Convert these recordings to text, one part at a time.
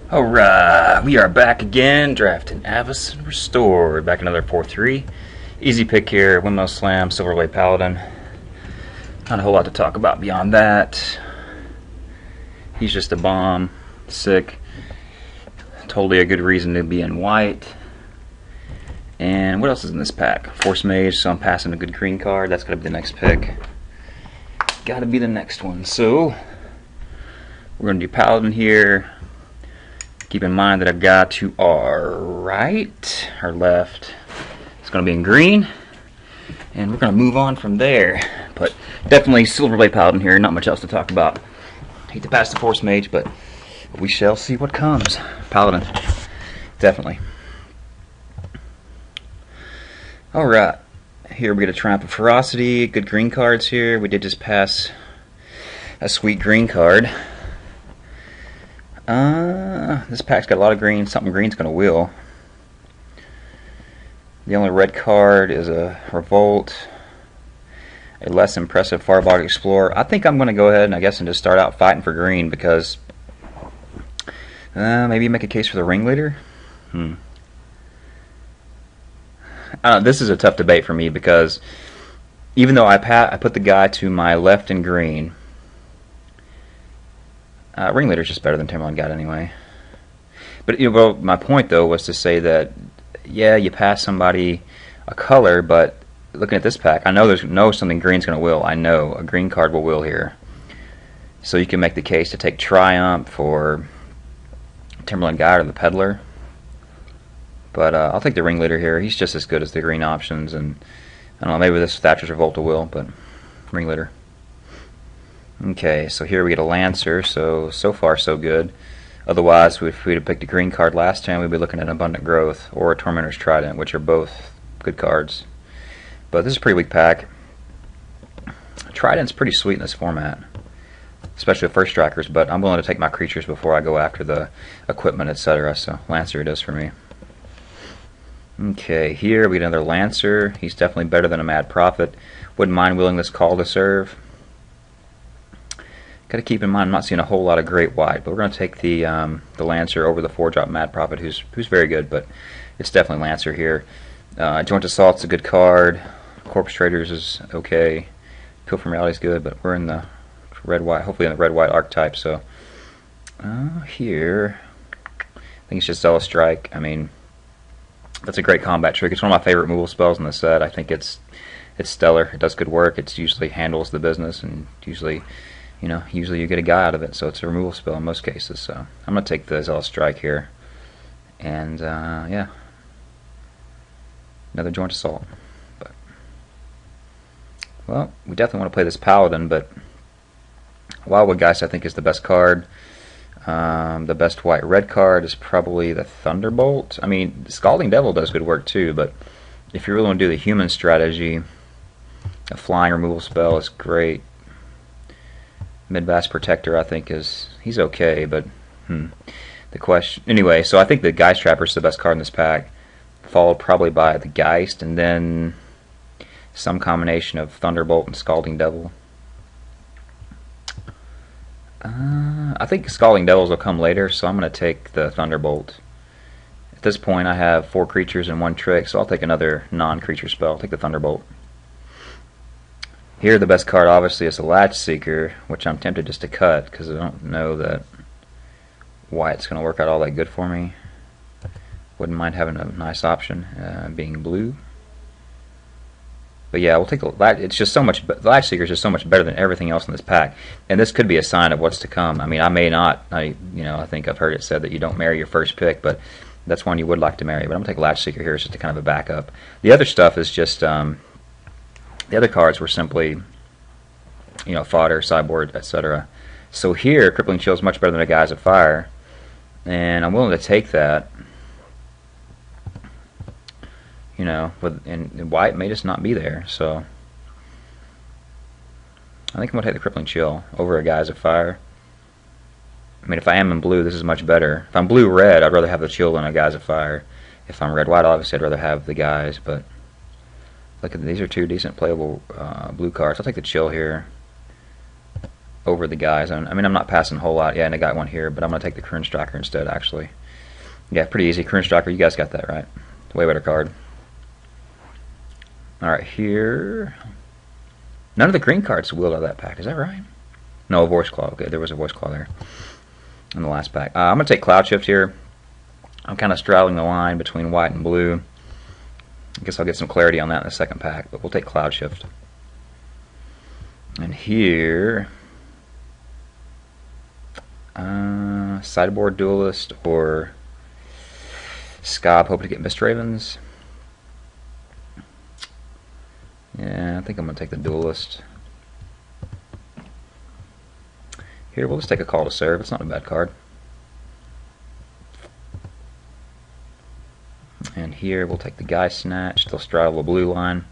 Alright, we are back again, drafting Avis and Restored. Back another 4-3. Easy pick here, Windmill Slam, Silverblade Paladin. Not a whole lot to talk about beyond that. He's just a bomb, sick. Totally a good reason to be in white. And what else is in this pack? Force Mage, so I'm passing a good green card. That's gotta be the next pick. Gotta be the next one. So, we're gonna do Paladin here. Keep in mind that I've got to our right, our left. It's going to be in green, and we're going to move on from there. But definitely Silverblade Paladin here, not much else to talk about. Hate to pass the Force Mage, but we shall see what comes. Paladin, definitely. Alright, here we get a Triumph of Ferocity, good green cards here. We did just pass a sweet green card. This pack's got a lot of green. Something green's gonna wheel. The only red card is a Revolt, a less impressive Farbog Explorer. I think I'm gonna go ahead and just start out fighting for green because maybe make a case for the Ringleader. I don't know, this is a tough debate for me because even though I put the guy to my left in green, Ringleader's just better than Timberland God anyway. But well, my point though was to say that yeah, you pass somebody a color, but looking at this pack, I know something green's going to will. I know a green card will will here. So you can make the case to take Triumph or Timberland God or the Peddler. But I'll take the Ringleader here. He's just as good as the green options, and I don't know, maybe this Thatcher's Revolt will, but Ringleader. Okay, so here we get a Lancer, so far so good. Otherwise, if we'd have picked a green card last time, we'd be looking at Abundant Growth or a Tormentor's Trident, which are both good cards. But this is a pretty weak pack. Trident's pretty sweet in this format, especially with first strikers, but I'm willing to take my creatures before I go after the equipment, etc. So Lancer it is for me. Okay, here we get another Lancer. He's definitely better than a Mad Prophet. Wouldn't mind willing this Call to Serve. Got to keep in mind, I'm not seeing a whole lot of great white, but we're going to take the Lancer over the 4-drop Mad Prophet, who's very good, but it's definitely Lancer here. Joint Assault's a good card. Corpse Traders is okay. Pilgrim Reality's good, but we're in the red-white, hopefully in the red-white archetype. So here, I think it's just Zealous Strike. I mean, that's a great combat trick. It's one of my favorite removal spells in the set. I think it's stellar. It does good work. It usually handles the business, and usually you get a guy out of it, so it's a removal spell in most cases. So I'm going to take the Zealous Strike here. And, yeah. Another Joint Assault. But, well, we definitely want to play this Paladin, but Wildwood Geist I think is the best card. The best white-red card is probably the Thunderbolt. I mean, Scalding Devil does good work too, but if you really want to do the human strategy, a flying removal spell is great. Midvast Protector I think he's okay, but the question anyway. So I think the Geist Trapper is the best card in this pack, followed probably by the Geist, and then some combination of Thunderbolt and Scalding Devil. I think Scalding Devils will come later, so I'm going to take the Thunderbolt. At this point I have 4 creatures and 1 trick, so I'll take another non-creature spell. I'll take the Thunderbolt. Here the best card obviously is the Latch Seeker, which I'm tempted just to cut because I don't know that white's going to work out all that good for me. Wouldn't mind having a nice option, being blue. But yeah, we'll take the Latch. It's just so much. The Latch Seeker is just so much better than everything else in this pack, and this could be a sign of what's to come. I mean, I may not. I think I've heard it said that you don't marry your first pick, but that's one you would like to marry. But I'm gonna take Latch Seeker here as just a kind of a backup. The other stuff is just the other cards were simply, fodder, sideboard, etc. So here, Crippling Chill is much better than a Guise of Fire, and I'm willing to take that. And white may just not be there, so I think I'm going to take the Crippling Chill over a Guise of Fire. I mean, if I am in blue, this is much better. If I'm blue-red, I'd rather have the Chill than a Guise of Fire. If I'm red-white, obviously I'd rather have the Guise, but look at these are 2 decent playable blue cards. I'll take the Chill here. over the guys. I mean, I'm not passing a whole lot. Yeah, and I got one here, but I'm going to take the Kern Striker instead, actually. Yeah, pretty easy. Kern Striker, you guys got that right. Way better card. Alright, here. None of the green cards wheeled out of that pack. Is that right? No, a Voice Claw. Okay, there was a Voice Claw there in the last pack. I'm going to take Cloud Shift here. I'm kind of straddling the line between white and blue. I guess I'll get some clarity on that in the second pack, but we'll take Cloud Shift. And here, Sideboard Duelist or Scob, hoping to get Mist Ravens. Yeah, I think I'm going to take the Duelist. Here, we'll just take a Call to Serve. It's not a bad card. And here, we'll take the Guy Snatch. They'll straddle the blue line.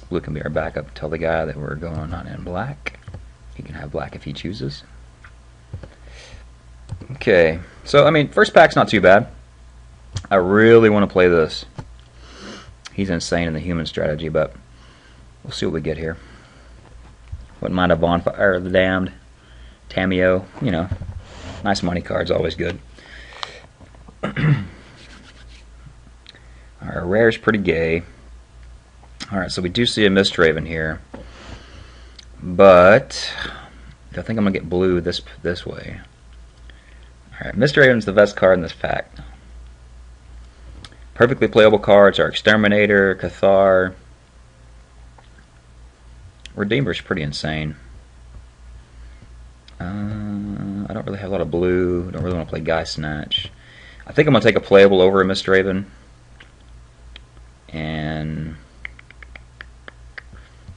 Blue can be our backup. Tell the guy that we're going on in black. He can have black if he chooses. Okay, so, I mean, first pack's not too bad. I really want to play this. He's insane in the human strategy, but we'll see what we get here. Wouldn't mind a Bonfire of the Damned. Tameo, you know, nice money card's always good. Our rare's pretty gay. Alright, so we do see a Mist Raven here. But I think I'm going to get blue this way. Alright, Mist Raven's the best card in this pack. Perfectly playable cards are Exterminator, Cathar. Redeemer's pretty insane. I don't really have a lot of blue. Don't really want to play Guy Snatch. I think I'm going to take a playable over a Mist Raven. And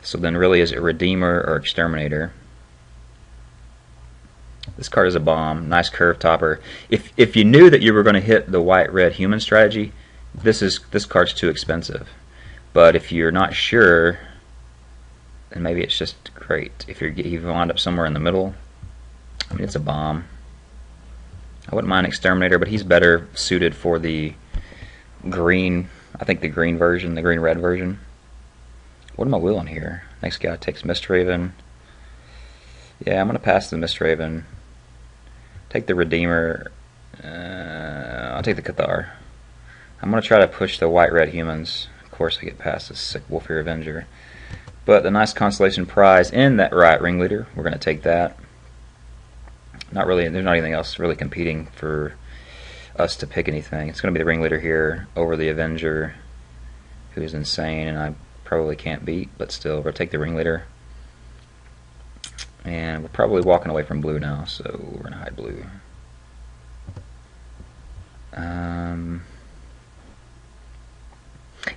so then really is it Redeemer or Exterminator? This card is a bomb. Nice curve topper. If you knew that you were going to hit the white-red human strategy, this card's too expensive. But if you're not sure, then maybe it's just great. If you wind up somewhere in the middle, I mean, it's a bomb. I wouldn't mind Exterminator, but he's better suited for the green. I think the green version, the green-red version. What am I wheeling here? Next guy takes Mist Raven. Yeah, I'm going to pass the Mist Raven. Take the Redeemer. I'll take the Cathar. I'm going to try to push the white-red humans. Of course, I get past this sick Wolfear Avenger. But the nice constellation prize in that Riot Ringleader, we're going to take that. Not really. There's not anything else really competing for us to pick anything. It's going to be the Ringleader here over the Avenger, who's insane and I probably can't beat, but still, we'll take the Ringleader. And we're probably walking away from blue now, so we're going to hide blue.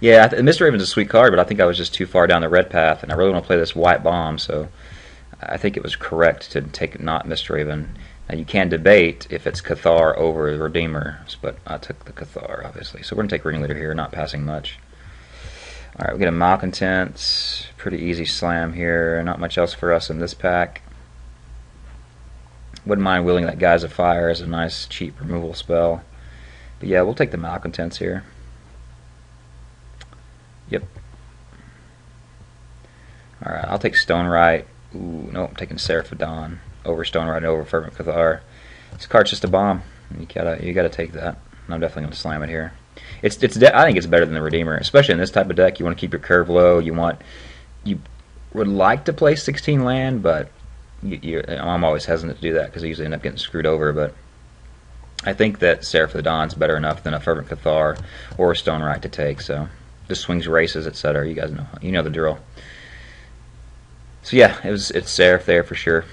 Yeah, Mist Raven's a sweet card, but I think I was just too far down the red path, and I really want to play this white bomb, so I think it was correct to take not Mist Raven. Now you can debate if it's Cathar over the Redeemer, but I took the Cathar, obviously. So we're going to take Ringleader here, not passing much. Alright, we get a Malcontent. Pretty easy slam here. Not much else for us in this pack. Wouldn't mind wheeling that Guise of Fire as a nice, cheap removal spell. But yeah, we'll take the Malcontents here. Yep. Alright, I'll take Stonewright. Ooh, no, I'm taking Seraph of Dawn over Stonewright and over Fervent Cathar. This card's just a bomb. You gotta take that. I'm definitely gonna slam it here. I think it's better than the Redeemer, especially in this type of deck. You want to keep your curve low. You would like to play 16 land, but I'm always hesitant to do that because I usually end up getting screwed over. But I think that Seraph of the Dawn's better enough than a Fervent Cathar or a Stonewright to take. So just swings, races, etc. You guys know the drill. So yeah, it's Seraph there for sure.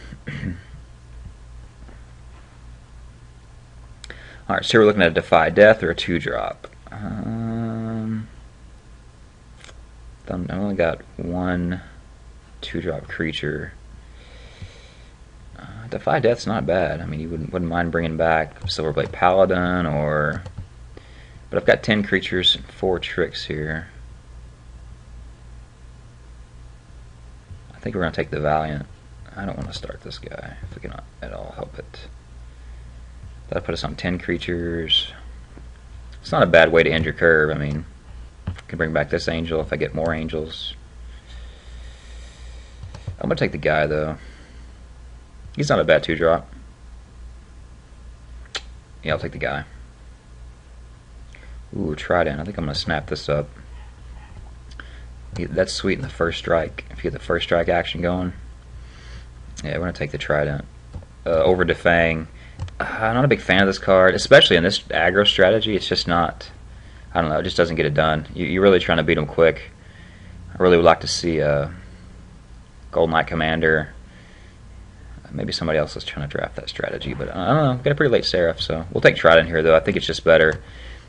Alright, so we're looking at a Defy Death or a 2-drop. I've only got one 2-drop creature. Defy Death's not bad. I mean, you wouldn't mind bringing back Silverblade Paladin or... But I've got 10 creatures and 4 tricks here. I think we're going to take the Valiant. I don't want to start this guy if we can at all help it. That'll put us on 10 creatures. It's not a bad way to end your curve. I mean, I can bring back this angel if I get more angels. I'm going to take the guy, though. He's not a bad 2-drop. Yeah, I'll take the guy. Ooh, Trident. I think I'm going to snap this up. That's sweet in the first strike. If you get the first strike action going. Yeah, we're going to take the Trident. Over Defang. I'm not a big fan of this card, especially in this aggro strategy. It's just not, I don't know, it just doesn't get it done. You're really trying to beat them quick. I really would like to see Gold Knight Commander. Maybe somebody else is trying to draft that strategy, but I don't know. Got a pretty late Seraph, so we'll take Trident here, though. I think it's just better.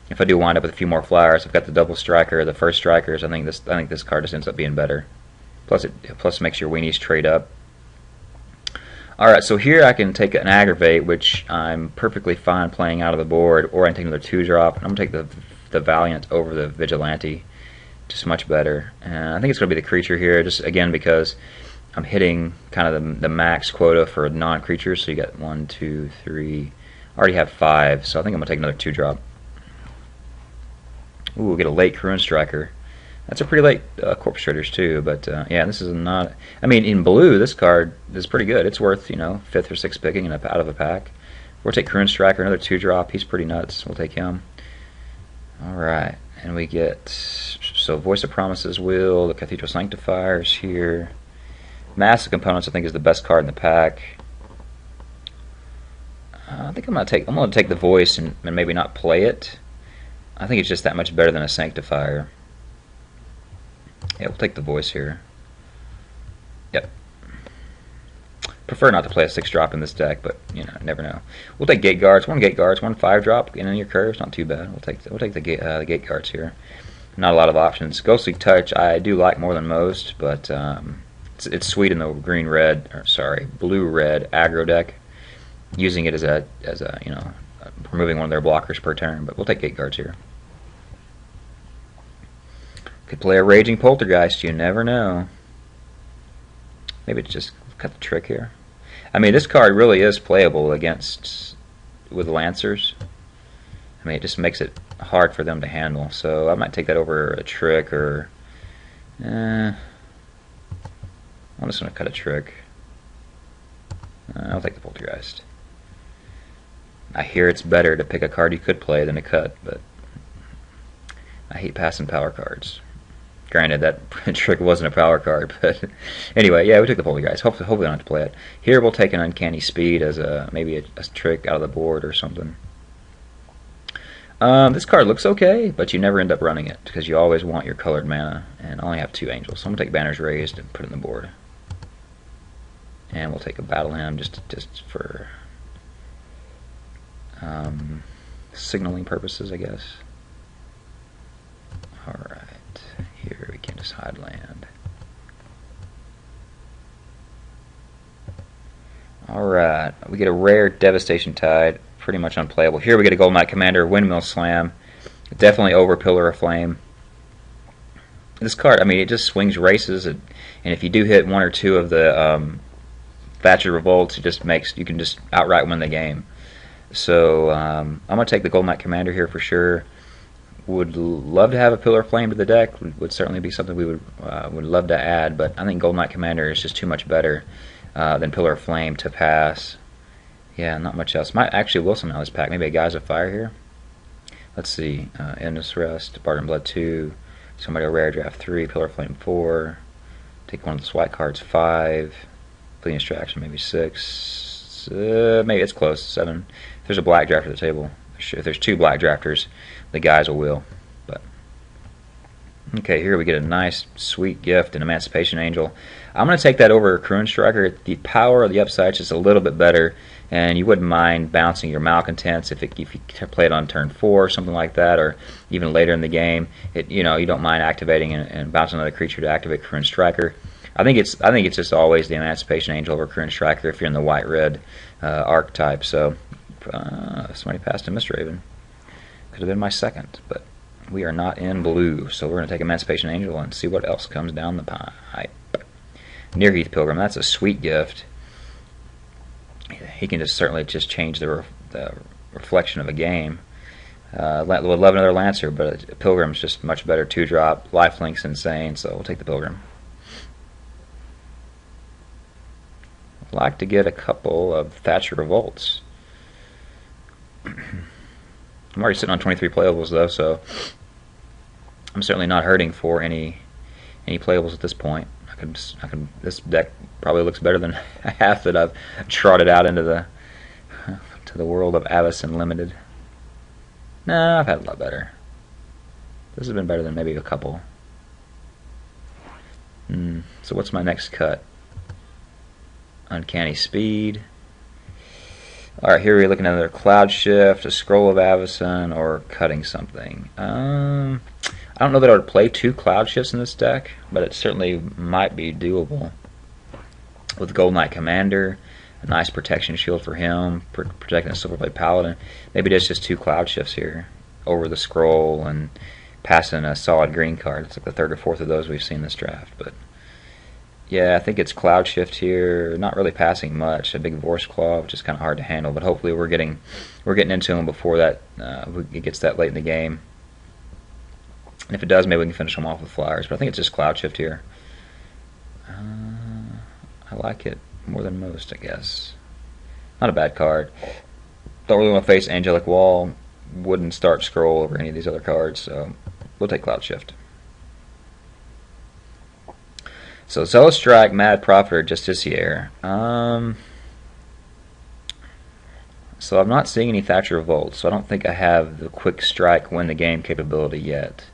If I do wind up with a few more flyers, I've got the double striker, the first strikers. I think this card just ends up being better. Plus it makes your weenies trade up. All right, so here I can take an Aggravate, which I'm perfectly fine playing out of the board, or I can take another 2-drop. I'm gonna take the Valiant over the Vigilante, just much better. And I think it's gonna be the creature here, just again because I'm hitting kind of the max quota for non-creatures. So you got 1, 2, 3. I already have 5, so I think I'm gonna take another 2-drop. Ooh, we'll get a late Karun Striker. That's a pretty late Corpse Traders too, but yeah, this is not. I mean, in blue, this card is pretty good. It's worth 5th or 6th picking out of a pack. We'll take Karun Striker, another 2-drop. He's pretty nuts. We'll take him. All right, and we get Voice of Promises, Will, the Cathedral Sanctifiers here. Massive Components, I think, is the best card in the pack. I think I'm gonna take the Voice and maybe not play it. I think it's just that much better than a Sanctifier. Yeah, we'll take the Voice here. Yep. Prefer not to play a 6-drop in this deck, but never know. We'll take Gate Guards. 1 Gate Guards, 1 5-drop. In your curves, not too bad. We'll take the Gate Guards here. Not a lot of options. Ghostly Touch I do like more than most, but it's sweet in the blue-red aggro deck. Using it as a removing one of their blockers per turn, but we'll take Gate Guards here. Could play a Raging Poltergeist, you never know. Maybe it's just cut the trick here. I mean, this card really is playable with Lancers. I mean, it just makes it hard for them to handle, so I might take that over a trick, or I'm just going to cut a trick. I'll take the Poltergeist. I hear it's better to pick a card you could play than to cut, but I hate passing power cards. Granted, that trick wasn't a power card, but anyway, yeah, we took the Poltergeist. Hopefully we don't have to play it. Here we'll take an Uncanny Speed as maybe a trick out of the board or something. This card looks okay, but you never end up running it because you always want your colored mana, and I only have 2 Angels, so I'm gonna take Banners Raised and put it in the board. And we'll take a Battle Hymn just for signaling purposes, I guess. Alright, here we can just hide land. Alright, we get a rare Devastation Tide, pretty much unplayable. Here we get a Gold Knight Commander, Windmill Slam, definitely over Pillar of Flame. This card, I mean, it just swings races, and if you do hit 1 or 2 of the Thatcher Revolts, you can just outright win the game. So I'm going to take the Gold Knight Commander here for sure. Would love to have a Pillar of Flame to the deck. Would certainly be something we would love to add, but I think Gold Knight Commander is just too much better than Pillar of Flame to pass. Yeah, not much else. Might actually will somehow this pack. Maybe a Guise of Fire here. Let's see. Endless Rest, Barden Blood 2, somebody a Rare Draft 3, Pillar of Flame 4. Take one of the SWAT cards 5. Fleeting Distraction maybe 6. Maybe it's close 7. If there's a black drafter at the table, if there's 2 black drafters, the guys will. But okay, here we get a nice, sweet gift, an Emancipation Angel. I'm going to take that over Karun Striker. The power of the upside is just a little bit better, and you wouldn't mind bouncing your Malcontents if you play it on turn 4 or something like that, or even later in the game. You don't mind activating and bouncing another creature to activate Karun Striker. I think it's just always the Emancipation Angel over Karun Striker if you're in the white-red archetype. So somebody passed a Mistraven. Could have been my second, but we are not in blue, so we're going to take Emancipation Angel and see what else comes down the pipe. Nearheath Pilgrim, that's a sweet gift. He can certainly change the reflection of a game. Would love another Lancer, but Pilgrim's just much better 2-drop. Lifelink's insane, so we'll take the Pilgrim. like to get a couple of Thatcher Revolts. I'm already sitting on 23 playables though, so I'm certainly not hurting for any playables at this point. This deck probably looks better than half that I've trotted out into the world of Avacyn Limited. Nah, I've had a lot better. This has been better than maybe a couple. So what's my next cut? Uncanny Speed. Alright, here we're looking at another Cloud Shift, a Scroll of Avacyn, or cutting something. I don't know that I would play 2 Cloud Shifts in this deck, but it certainly might be doable. With Gold Knight Commander, a nice protection shield for him, protecting a Silverblade Paladin. Maybe there's just 2 Cloud Shifts here over the scroll and passing a solid green card. It's like the 3rd or 4th of those we've seen this draft. But yeah, I think it's Cloud Shift here. Not really passing much. A big Vorse Claw, which is kind of hard to handle. But hopefully we're getting into him before that it gets that late in the game. And if it does, maybe we can finish him off with Flyers. But I think it's just Cloud Shift here. I like it more than most, I guess. Not a bad card. Don't really want to face Angelic Wall. Wouldn't start Scroll over any of these other cards, so we'll take Cloud Shift. So Zealous Strike, Mad Prophet, or Justiciar. So I'm not seeing any Thatcher Revolt, so I don't think I have the Quick Strike win the game capability yet.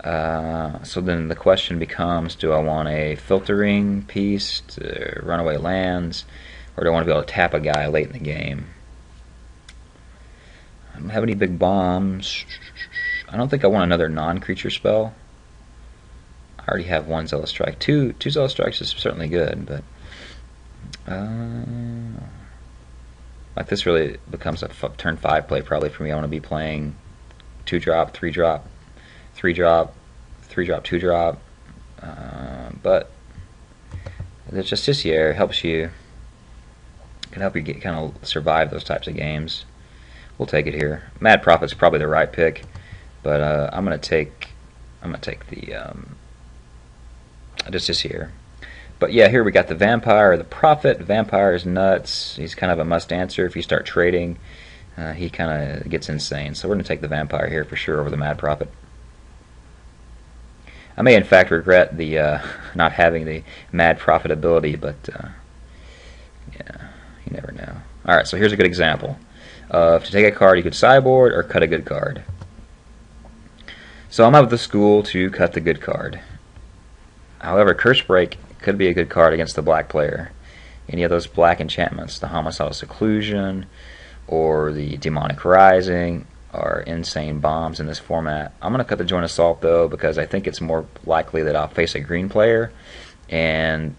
So then the question becomes, do I want a filtering piece to runaway lands, or do I want to be able to tap a guy late in the game? I don't have any big bombs. I don't think I want another non-creature spell. I already have 1 Zealous Strike. Two Zealous Strikes is certainly good, but like this really becomes a turn 5 play probably for me. I want to be playing 2-drop, 3-drop, 3-drop, 3-drop, 2-drop. But the Justiciar can help you kind of survive those types of games. We'll take it here. Mad Prophet's probably the right pick, but I'm gonna take the Justiciar. But yeah, here we got the Vampire or the Prophet. Vampire is nuts. He's kind of a must answer if you start trading. He kind of gets insane. So we're gonna take the Vampire here for sure over the Mad Prophet. I may in fact regret the not having the Mad Prophet ability, but yeah, you never know. Alright, so here's a good example. To take a card, you could sideboard or cut a good card. So I'm of the school to cut the good card. However, Curse Break could be a good card against the black player. Any of those black enchantments, the Homicidal Seclusion or the Demonic Rising, are insane bombs in this format. I'm going to cut the Joint Assault though, because I think it's more likely that I'll face a green player, and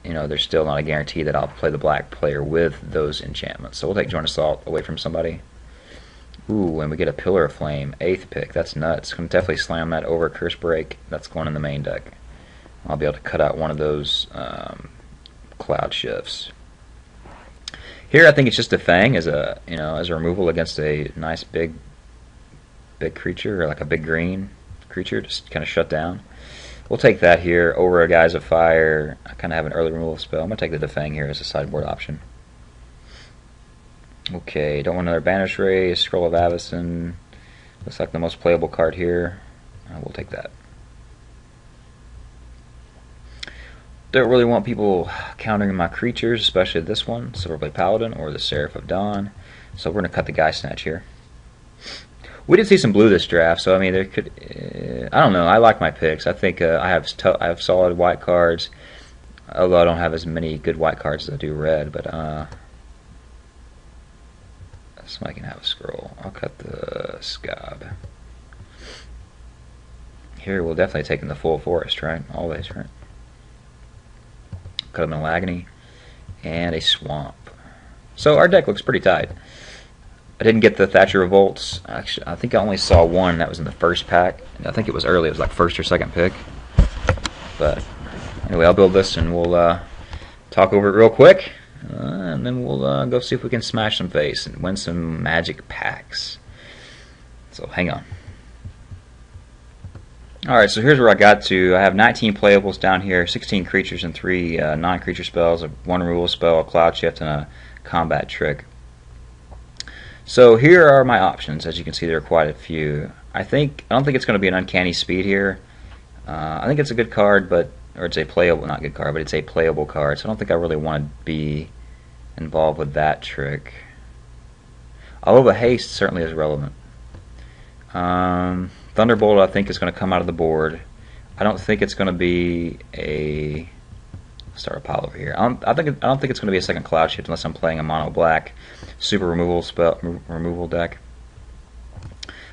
you know, there's still not a guarantee that I'll play the black player with those enchantments. So we'll take Joint Assault away from somebody. Ooh, and we get a Pillar of Flame, 8th pick. That's nuts. Gonna definitely slam that over Curse Break. That's going in the main deck. I'll be able to cut out one of those Cloud Shifts. Here, I think it's just a Fang as a removal against a nice big creature, or like a big green creature, just kind of shut down. We'll take that here over a Guise of Fire. I kind of have an early removal spell. I'm going to take the Defang here as a sideboard option. Okay, don't want another Banish Ray, Scroll of Avacyn. Looks like the most playable card here. We'll take that. Don't really want people countering my creatures, especially this one, Silverblade Paladin or the Seraph of Dawn. So we're going to cut the Guy Snatch here. We did see some blue this draft, so I mean, there could. I don't know. I like my picks. I think I have solid white cards, although I don't have as many good white cards as I do red. But somebody can have a scroll. I'll cut the Scab. Here we'll definitely take in the full forest, right? Always, right? Cut him an Agony and a Swamp. So our deck looks pretty tight. I didn't get the Thatcher Revolts. Actually, I think I only saw one. That was in the first pack. I think it was early. It was like first or second pick. But anyway, I'll build this and we'll talk over it real quick. And then we'll go see if we can smash some face and win some magic packs. So hang on. Alright, so here's where I got to. I have 19 playables down here, 16 creatures and 3 non-creature spells, 1 removal spell, a cloud shift, and a combat trick. So here are my options. As you can see, there are quite a few. I don't think it's going to be an uncanny speed here. I think it's a good card, or it's a playable, not good card, but it's a playable card. So I don't think I really want to be involved with that trick. Although the haste certainly is relevant. Thunderbolt, I think, is going to come out of the board. I don't think it's going to be a... Start a pile over here. I don't think it's going to be a second cloud shift unless I'm playing a mono black super removal deck.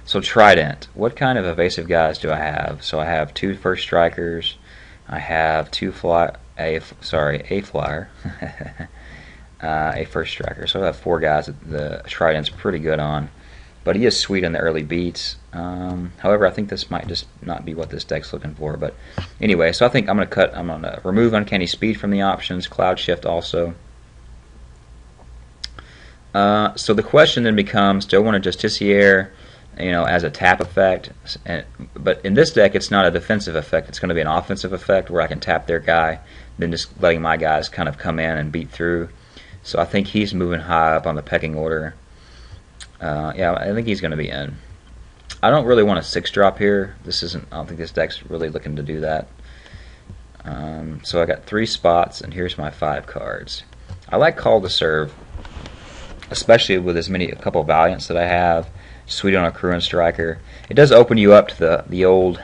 So Trident. What kind of evasive guys do I have? So I have 2 first strikers. I have a flyer, a first striker. So I have 4 guys that the Trident's pretty good on. But he is sweet in the early beats. However, I think this might just not be what this deck's looking for. But anyway, so I think I'm going to remove Uncanny Speed from the options, Cloud Shift also. So the question then becomes, do I want to Justiciar, as a tap effect? But in this deck, it's not a defensive effect. It's going to be an offensive effect where I can tap their guy, then just letting my guys kind of come in and beat through. So I think he's moving high up on the pecking order. Yeah, I think he's going to be in. I don't really want a 6-drop here. I don't think this deck's really looking to do that. So I got 3 spots, and here's my 5 cards. I like Call to Serve, especially with a couple of Valiants that I have. Sweet on a Cruin Striker. It does open you up to the old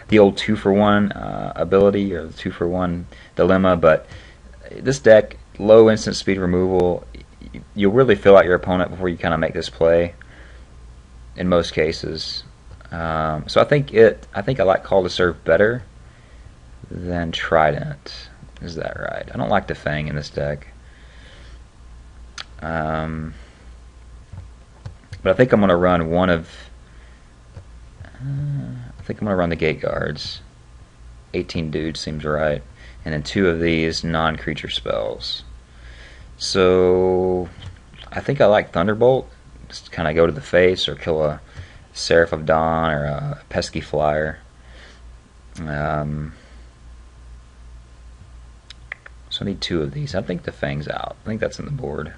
the old 2-for-1 ability, or the 2-for-1 dilemma. But this deck, low instant speed removal. You'll really fill out your opponent before you kind of make this play in most cases. So I think I like Call to Serve better than Trident. Is that right? I don't like the Fang in this deck. But I think I'm going to run I think I'm going to run the Gate Guards. 18 dudes seems right. And then 2 of these non-creature spells. So I think I like Thunderbolt. Just kind of go to the face or kill a Seraph of Dawn or a pesky flyer. So I need 2 of these. I think the Fang's out. I think that's in the board.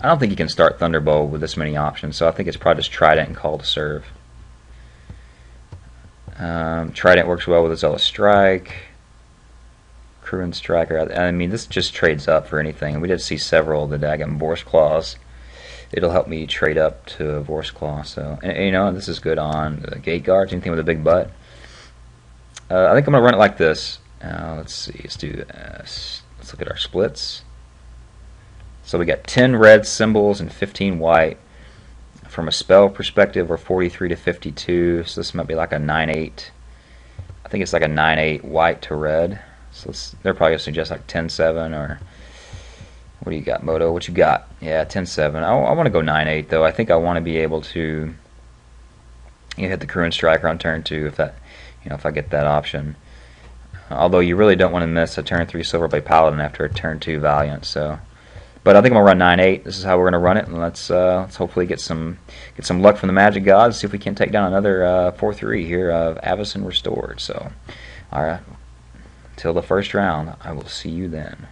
I don't think you can start Thunderbolt with this many options, so I think it's probably just Trident and Call to Serve. Trident works well with Zealous Strike. Cruin Striker. I mean, this just trades up for anything. We did see several of the daggum Vorse Claws. It'll help me trade up to a Vorse Claw. So, and this is good on the Gate Guards, anything with a big butt. I think I'm going to run it like this. Let's see. Let's look at our splits. So we got 10 red symbols and 15 white. From a spell perspective, we're 43 to 52. So this might be like a 9-8. I think it's like a 9-8 white to red. So they're probably going to suggest like 10-7, or what do you got, Moto? What you got? Yeah, 10-7. I want to go 9-8 though. I think I want to be able to hit the Cruin Striker on turn 2 if I get that option. Although you really don't want to miss a turn 3 Silverblade Paladin after a turn 2 Valiant. So, but I think I'm gonna run 9-8. This is how we're gonna run it, and let's hopefully get some luck from the Magic Gods. See if we can take down another 4-3 here of Avacyn Restored. So, all right. Till the first round, I will see you then.